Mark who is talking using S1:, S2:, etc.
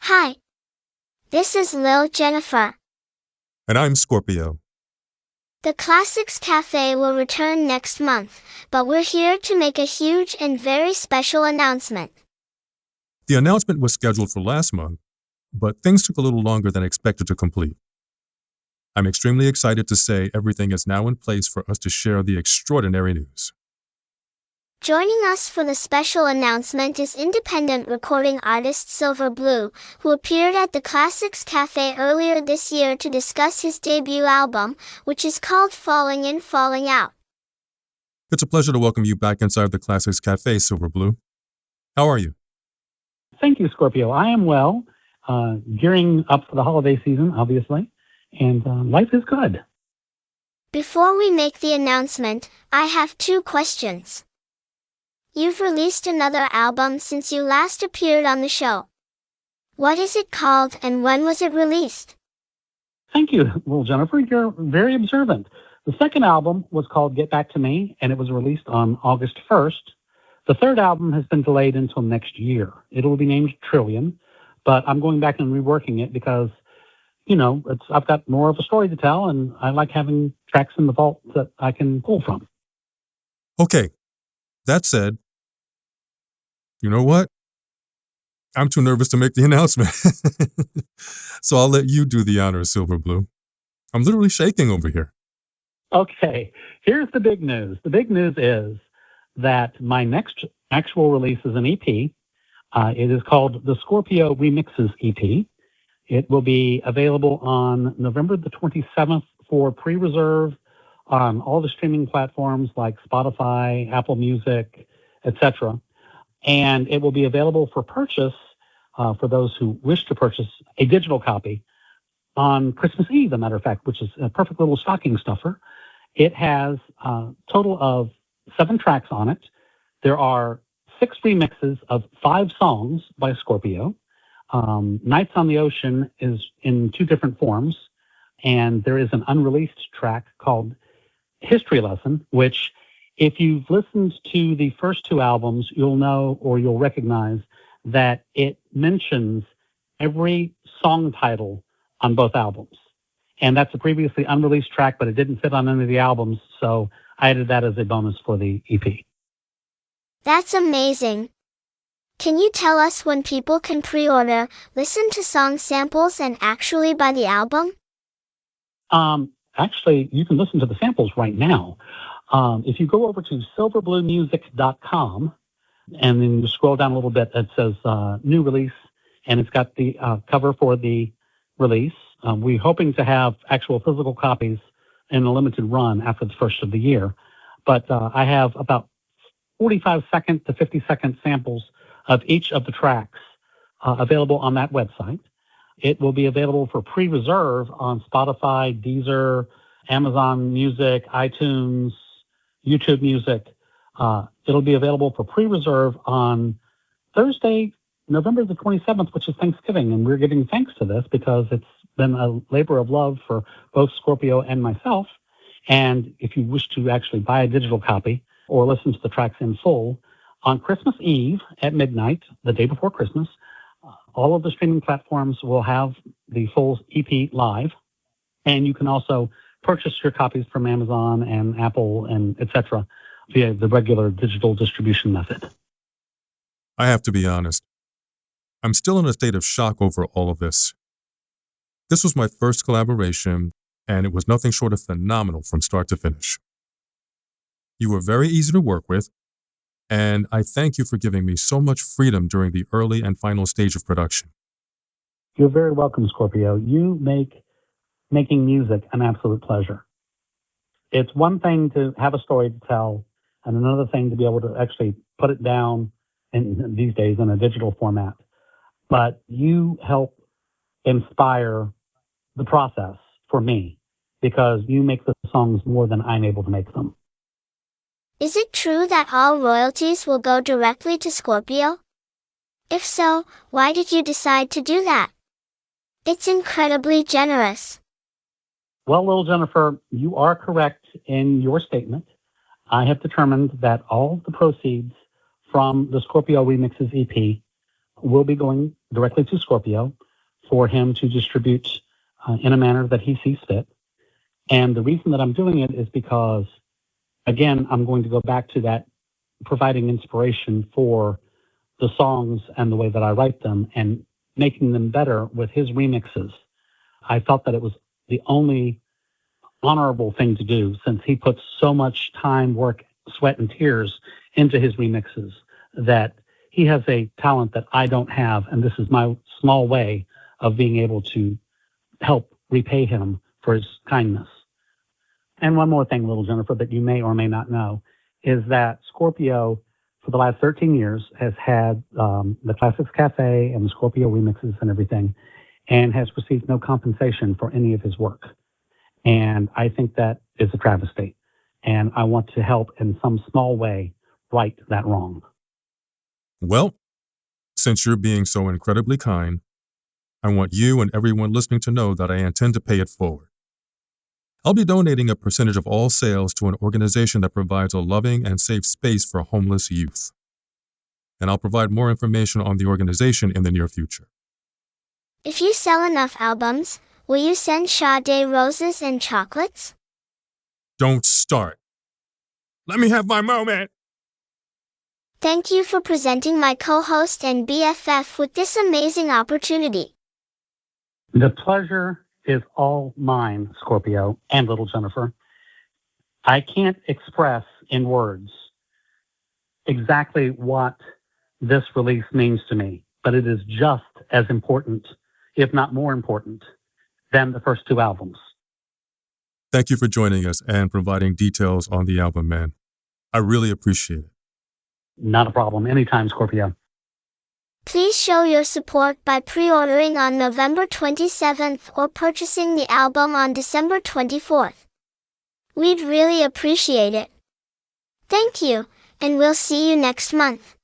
S1: Hi, this is Lil Jennifer.
S2: And I'm Scorpio.
S1: The Classics Cafe will return next month, but we're here to make a huge and very special announcement.
S2: The announcement was scheduled for last month, but things took a little longer than expected to complete. I'm extremely excited to say everything is now in place for us to share the extraordinary news.
S1: Joining us for the special announcement is independent recording artist Silver Blue, who appeared at the Classics Cafe earlier this year to discuss his debut album, which is called Falling In, Falling Out.
S2: It's a pleasure to welcome you back inside the Classics Cafe, Silver Blue. How are you?
S3: Thank you, Scorpio. I am well, gearing up for the holiday season, obviously, and life is good.
S1: Before we make the announcement, I have two questions. You've released another album since you last appeared on the show. What is it called and when was it released?
S3: Thank you. Well, Jennifer, you're very observant. The second album was called Get Back to Me, and it was released on August 1st. The third album has been delayed until next year. It will be named Trillion, but I'm going back and reworking it because, I've got more of a story to tell, and I like having tracks in the vault that I can pull from.
S2: Okay, that said, you know what? I'm too nervous to make the announcement. So I'll let you do the honors, Silver Blue. I'm literally shaking over here.
S3: Okay, here's the big news. The big news is that my next actual release is an EP. It is called the Scorpio Remixes EP. It will be available on November the 27th for pre-reserve on all the streaming platforms like Spotify, Apple Music, etc. And it will be available for purchase for those who wish to purchase a digital copy on Christmas Eve, as a matter of fact, which is a perfect little stocking stuffer. It has a total of 7 tracks on it. There are 6 remixes of 5 songs by Scorpio. Nights on the Ocean is in 2 different forms, and there is an unreleased track called History Lesson, which if you've listened to the first 2 albums, you'll know or you'll recognize that it mentions every song title on both albums. And that's a previously unreleased track, but it didn't fit on any of the albums, so I added that as a bonus for the EP.
S1: That's amazing. Can you tell us when people can pre-order, listen to song samples, and actually buy the album?
S3: Actually, you can listen to the samples right now. If you go over to silverbluemusic.com, and then you scroll down a little bit, it says new release, and it's got the cover for the release. We're hoping to have actual physical copies in a limited run after the first of the year. But I have about 45-second to 50-second samples of each of the tracks available on that website. It will be available for pre-reserve on Spotify, Deezer, Amazon Music, iTunes, YouTube Music. It'll be available for pre-reserve on Thursday, November the 27th, which is Thanksgiving. And we're giving thanks to this because it's been a labor of love for both Scorpio and myself. And if you wish to actually buy a digital copy or listen to the tracks in full, on Christmas Eve at midnight, the day before Christmas, all of the streaming platforms will have the full EP live. And you can also purchase your copies from Amazon and Apple and etc. via the regular digital distribution method.
S2: I have to be honest. I'm still in a state of shock over all of this. This was my first collaboration, and it was nothing short of phenomenal from start to finish. You were very easy to work with, and I thank you for giving me so much freedom during the early and final stage of production.
S3: You're very welcome, Scorpio. You make making music an absolute pleasure. It's one thing to have a story to tell, and another thing to be able to actually put it down in these days in a digital format. But you help inspire the process for me because you make the songs more than I'm able to make them.
S1: Is it true that all royalties will go directly to Scorpio? If so, why did you decide to do that? It's incredibly generous.
S3: Well, little Jennifer, you are correct in your statement. I have determined that all the proceeds from the Scorpio Remixes EP will be going directly to Scorpio for him to distribute in a manner that he sees fit. And the reason that I'm doing it is because, again, I'm going to go back to that providing inspiration for the songs and the way that I write them and making them better with his remixes. I felt that it was the only honorable thing to do since he puts so much time, work, sweat, and tears into his remixes that he has a talent that I don't have. And this is my small way of being able to help repay him for his kindness. And one more thing, little Jennifer, that you may or may not know is that Scorpio, for the last 13 years, has had the Classics Cafe and the Scorpio remixes and everything, and has received no compensation for any of his work. And I think that is a travesty. And I want to help in some small way right that wrong.
S2: Well, since you're being so incredibly kind, I want you and everyone listening to know that I intend to pay it forward. I'll be donating a percentage of all sales to an organization that provides a loving and safe space for homeless youth. And I'll provide more information on the organization in the near future.
S1: If you sell enough albums, will you send Sade roses and chocolates?
S2: Don't start. Let me have my moment.
S1: Thank you for presenting my co-host and BFF with this amazing opportunity.
S3: The pleasure is all mine, Scorpio and little Jennifer. I can't express in words exactly what this release means to me, but it is just as important, if not more important, than the first two albums.
S2: Thank you for joining us and providing details on the album, man. I really appreciate it.
S3: Not a problem. Anytime, Scorpio.
S1: Please show your support by pre-ordering on November 27th or purchasing the album on December 24th. We'd really appreciate it. Thank you, and we'll see you next month.